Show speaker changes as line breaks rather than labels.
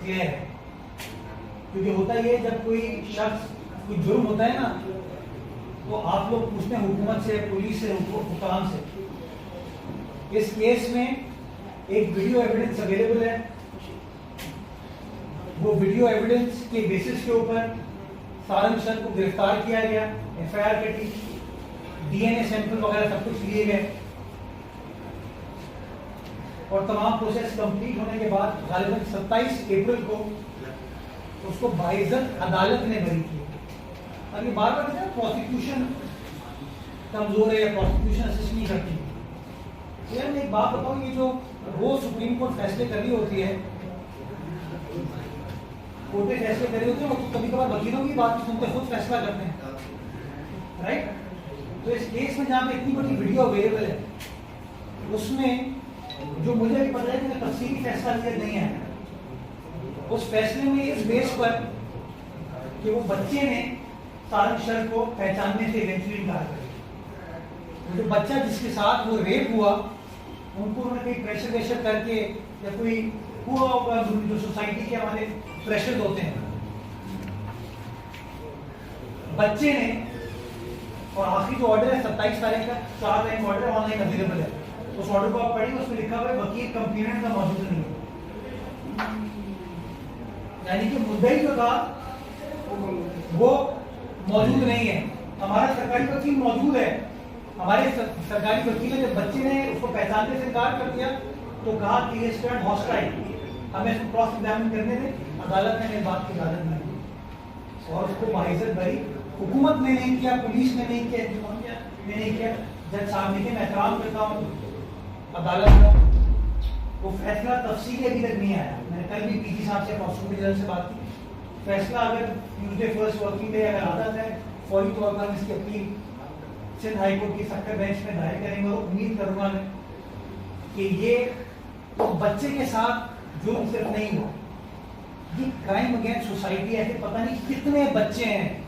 Clear है। क्योंकि होता ये जब कोई शख्स कोई जुर्म होता है ना, तो आप लोग पूछते हैं हुकूमत से, पुलिस से, हुकाम से। इस केस में एक वीडियो एविडेंस अवेलेबल है। वो वीडियो एविडेंस के बेसिस के ऊपर सारंग सर को गिरफ्तार किया गया, एफआईआर कटी, डीएनए सैंपल वगैरह सब कुछ लिए गए और तमाम प्रोसेस कंप्लीट होने के बाद गालिबन 27 अप्रैल को उसको बाइज्जत अदालत ने बरी की। अभी बार बार कहते हैं प्रोसिक्यूशन कमजोर है या प्रोसिक्यूशन असिस्ट नहीं करती। यार मैं एक बात बताऊं, ये जो रोज सुप्रीम कोर्ट फैसले कर रही होती है, कोर्टें फैसले कर रही होती है, वो कभी कभार वकीलों की बात सुनते खुद फैसला करते हैं, राइट। तो इस केस में जहाँ पे इतनी बड़ी वीडियो अवेलेबल है, उसमें जो मुझे भी पता है कि तफसीली फैसला लिया नहीं है, उस फैसले में इस बेस पर कि वो बच्चे ने सारंग सर को पहचानने से इवेंचुअली इनकार कर दिया। जो बच्चा जिसके साथ वो रेप हुआ, उनको उन्होंने कोई प्रेशर वेशर करके या कोई हुआ होगा, जो सोसाइटी के हमारे प्रेशर होते हैं, बच्चे ने। और आखिरी जो ऑर्डर है 27 तारीख का 4 लाइन ऑर्डर ऑनलाइन अवेलेबल है, उस ऑर्डर को आप पढ़िए, उसमें लिखा हुआ है वकील कंप्लेनेंट का मौजूद नहीं है। यानी कि मुद्दई जो था वो मौजूद नहीं है। हमारा सरकारी वकील मौजूद है, हमारे सरकारी वकील ने जब बच्चे ने उसको पहचानने से इनकार कर दिया तो कहा कि ये स्टैंड हॉस्टाइल, हमें इसको क्रॉस एग्जामिन करने दें। अदालत ने इस बात की इजाजत नहीं दी और उसको बाइज्जत बरी। हुकूमत ने नहीं किया, पुलिस ने नहीं किया, इंतजामिया ने नहीं किया, जज साहब ने। मैं एहतराम करता हूँ अदालत का, वो फैसला तफसीली अभी तक नहीं आया। मैंने कल भी पीजी साहब से, प्रोसिक्यूटर जनरल से बात की। फैसला अगर ट्यूजडे फर्स्ट वर्किंग डे अगर आता है, फौरी तौर पर इसकी अपील सिंध हाईकोर्ट की सक्कर बेंच में दायर करेंगे और उम्मीद करूंगा मैं कि ये तो बच्चे के साथ जुर्म सिर्फ नहीं हुआ, ये क्राइम अगेंस्ट सोसाइटी। ऐसे पता नहीं कितने बच्चे हैं